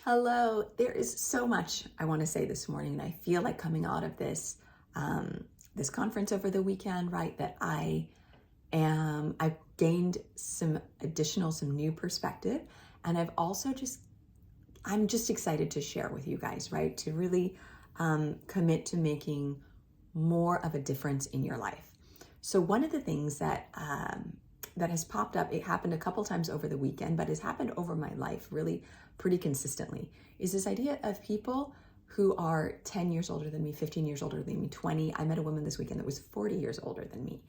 Hello. There is so much I want to say this morning. And I feel like coming out of this conference over the weekend, right? I've gained some new perspective, and I'm just excited to share with you guys, right? To really commit to making more of a difference in your life. So one of the things that has popped up, it happened a couple times over the weekend, but has happened over my life really pretty consistently, is this idea of people who are 10 years older than me, 15 years older than me, 20. I met a woman this weekend that was 40 years older than me,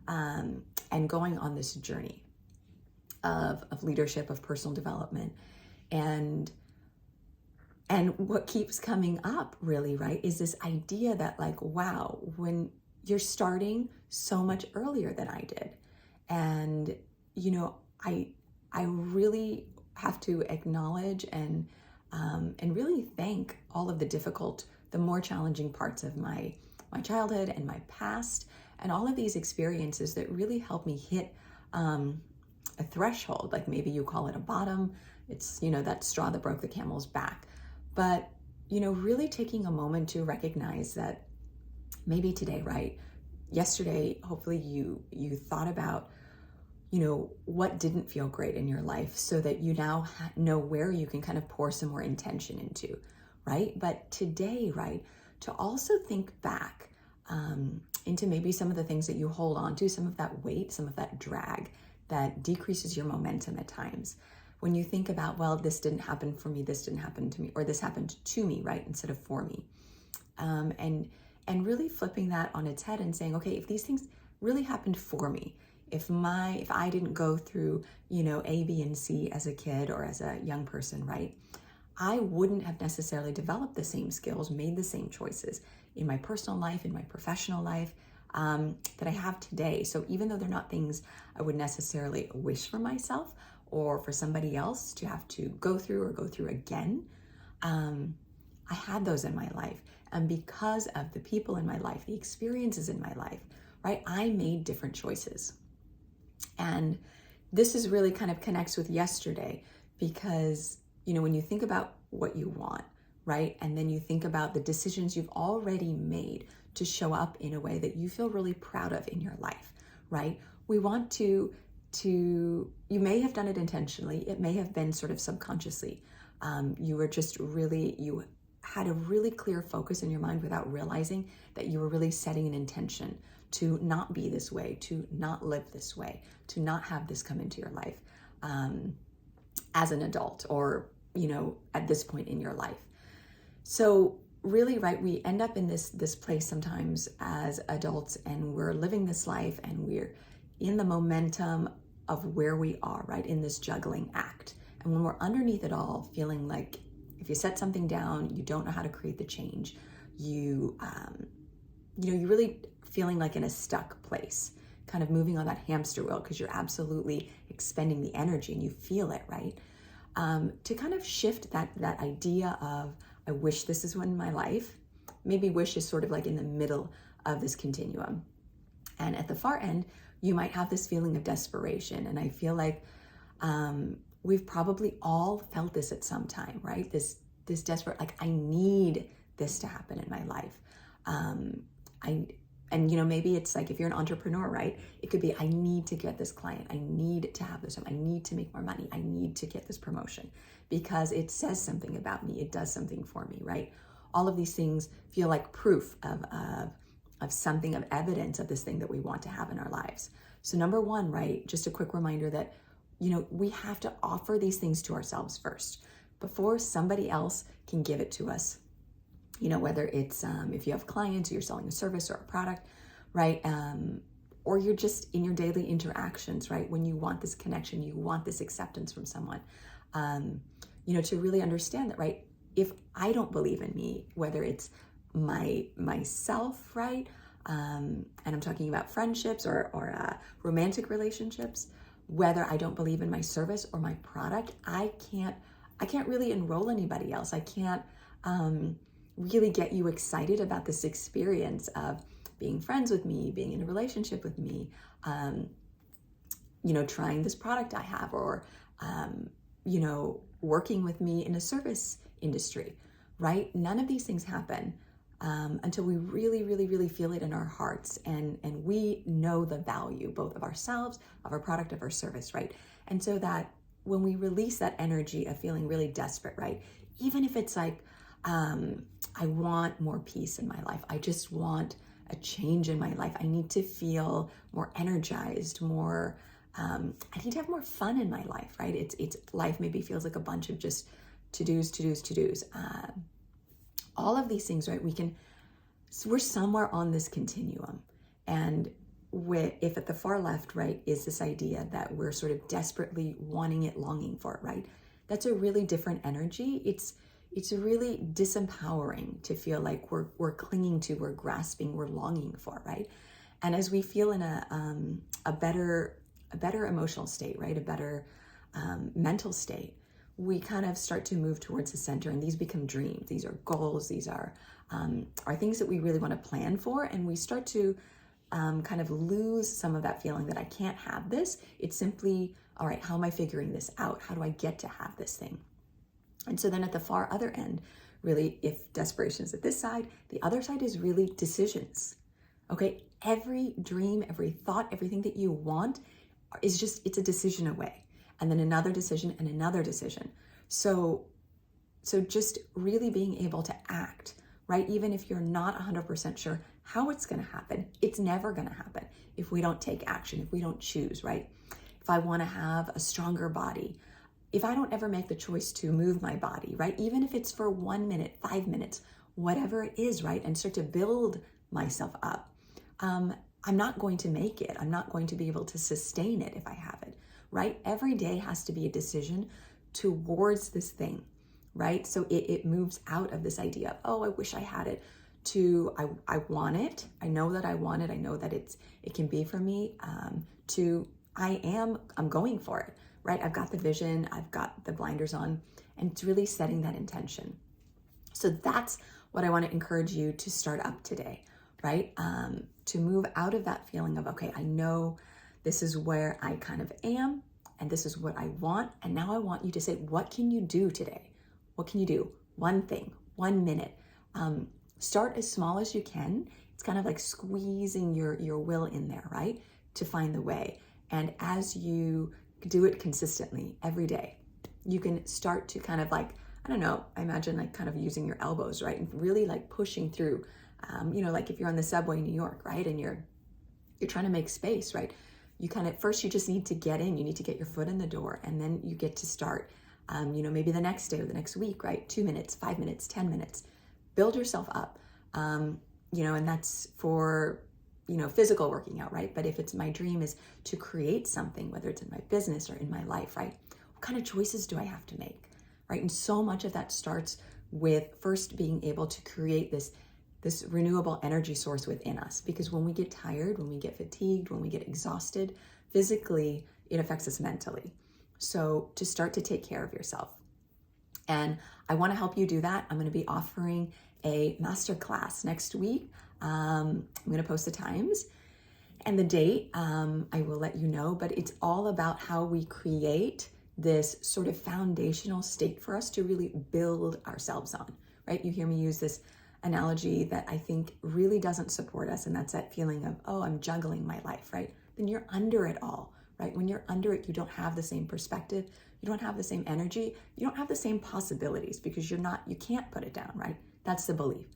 and going on this journey of leadership, of personal development. And what keeps coming up really, right, is this idea that like, wow, when you're starting so much earlier than I did. And, I really have to acknowledge and really thank all of the more challenging parts of my childhood and my past, and all of these experiences that really helped me hit a threshold, like maybe you call it a bottom. It's, that straw that broke the camel's back. But, really taking a moment to recognize that maybe today, right? Yesterday, hopefully you thought about, what didn't feel great in your life, so that you now know where you can kind of pour some more intention into, right? But today, right, to also think back into maybe some of the things that you hold on to, some of that weight, some of that drag that decreases your momentum at times. When you think about, well, this didn't happen for me, this didn't happen to me, or this happened to me, right, instead of for me. And really flipping that on its head and saying, okay, if these things really happened for me, if I didn't go through, A, B, and C as a kid or as a young person, right, I wouldn't have necessarily developed the same skills, made the same choices in my personal life, in my professional life, that I have today. So even though they're not things I would necessarily wish for myself or for somebody else to have to go through again, I had those in my life. And because of the people in my life, the experiences in my life, right, I made different choices. And this is really kind of connects with yesterday, because, when you think about what you want, right, and then you think about the decisions you've already made to show up in a way that you feel really proud of in your life, right? We want to you may have done it intentionally. It may have been sort of subconsciously. You had a really clear focus in your mind without realizing that you were really setting an intention to not be this way, to not live this way, to not have this come into your life as an adult, or, at this point in your life. So really, right, we end up in this place sometimes as adults, and we're living this life, and we're in the momentum of where we are, right, in this juggling act. And when we're underneath it all, feeling like if you set something down, you don't know how to create the change. You really feeling like in a stuck place, kind of moving on that hamster wheel, because you're absolutely expending the energy and you feel it, right? To kind of shift that idea of, I wish this is in my life. Maybe wish is sort of like in the middle of this continuum. And at the far end, you might have this feeling of desperation. And I feel like we've probably all felt this at some time, right? This desperate, like, I need this to happen in my life. Maybe it's like, if you're an entrepreneur, right, it could be, I need to get this client. I need to have this. I need to make more money. I need to get this promotion because it says something about me. It does something for me, right? All of these things feel like proof of something, of evidence of this thing that we want to have in our lives. So number one, right, just a quick reminder that, we have to offer these things to ourselves first before somebody else can give it to us. Whether it's if you have clients, or you're selling a service or a product, right? Or you're just in your daily interactions, right? When you want this connection, you want this acceptance from someone, to really understand that, right? If I don't believe in me, whether it's myself, right? And I'm talking about friendships or romantic relationships, whether I don't believe in my service or my product, I can't really enroll anybody else. I can't really get you excited about this experience of being friends with me, being in a relationship with me, trying this product I have, or working with me in a service industry, right? None of these things happen until we really, really, really feel it in our hearts, and we know the value both of ourselves, of our product, of our service, right? And so that when we release that energy of feeling really desperate, right? Even if it's like, I want more peace in my life. I just want a change in my life. I need to feel more energized, more, I need to have more fun in my life, right? It's life maybe feels like a bunch of just to-dos, to-dos, to-dos. All of these things, right? We're somewhere on this continuum. And if at the far left, right, is this idea that we're sort of desperately wanting it, longing for it, right? That's a really different energy. It's really disempowering to feel like we're clinging to, we're grasping, we're longing for, right? And as we feel in a better emotional state, right, a better mental state, we kind of start to move towards the center, and these become dreams. These are goals. These are things that we really want to plan for, and we start to kind of lose some of that feeling that I can't have this. It's simply, all right, how am I figuring this out? How do I get to have this thing? And so then at the far other end, really, if desperation is at this side, the other side is really decisions. Okay, every dream, every thought, everything that you want it's a decision away. And then another decision and another decision. So just really being able to act, right? Even if you're not 100% sure how it's going to happen, it's never going to happen if we don't take action, if we don't choose, right? If I want to have a stronger body, if I don't ever make the choice to move my body, right? Even if it's for 1 minute, 5 minutes, whatever it is, right? And start to build myself up, I'm not going to make it. I'm not going to be able to sustain it if I have it, right? Every day has to be a decision towards this thing, right? So it moves out of this idea of, oh, I wish I had it, to I want it. I know that I want it. I know that it can be for me, to I'm going for it, right? I've got the vision, I've got the blinders on, and it's really setting that intention. So that's what I want to encourage you to start up today, right? To move out of that feeling of, okay, I know this is where I kind of am, and this is what I want. And now I want you to say, what can you do today? What can you do? One thing, 1 minute. Start as small as you can. It's kind of like squeezing your will in there, right? To find the way. And as you do it consistently every day, you can start to kind of like, I don't know, I imagine like kind of using your elbows, right? And really like pushing through, like if you're on the subway in New York, right? And you're trying to make space, right? You kind of, first you just need to get in, you need to get your foot in the door, and then you get to start, maybe the next day or the next week, right? 2 minutes, 5 minutes, 10 minutes, build yourself up, and that's for, physical working out, right? But if it's my dream is to create something, whether it's in my business or in my life, right? What kind of choices do I have to make, right? And so much of that starts with first being able to create this renewable energy source within us. Because when we get tired, when we get fatigued, when we get exhausted, physically, it affects us mentally. So to start to take care of yourself. And I want to help you do that. I'm going to be offering a masterclass next week. I'm going to post the times and the date. I will let you know, but it's all about how we create this sort of foundational state for us to really build ourselves on, right? You hear me use this analogy that I think really doesn't support us, and that's that feeling of, oh, I'm juggling my life, right? Then you're under it all, right? When you're under it, you don't have the same perspective, you don't have the same energy, you don't have the same possibilities, because you can't put it down, right? That's the belief.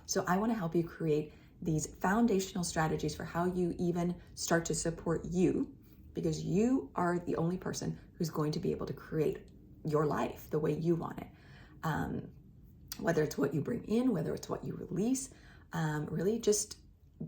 So I want to help you create these foundational strategies for how you even start to support you, because you are the only person who's going to be able to create your life the way you want it. Whether it's what you bring in, whether it's what you release, really just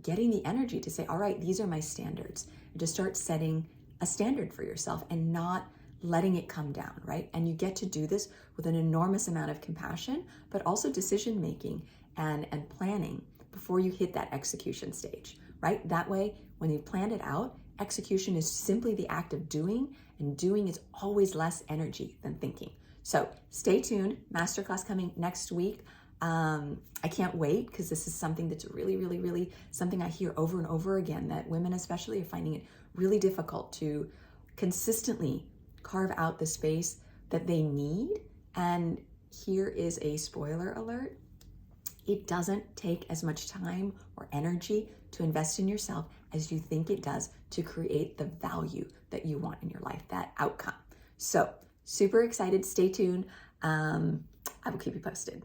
getting the energy to say, all right, these are my standards. And to start setting a standard for yourself and not letting it come down, right? And you get to do this with an enormous amount of compassion, but also decision-making and planning before you hit that execution stage, right? That way, when you've planned it out, execution is simply the act of doing, and doing is always less energy than thinking. So stay tuned, masterclass coming next week. I can't wait, because this is something that's really, really, really something I hear over and over again, that women especially are finding it really difficult to consistently carve out the space that they need. And here is a spoiler alert. It doesn't take as much time or energy to invest in yourself as you think it does to create the value that you want in your life, that outcome. So super excited. Stay tuned. I will keep you posted.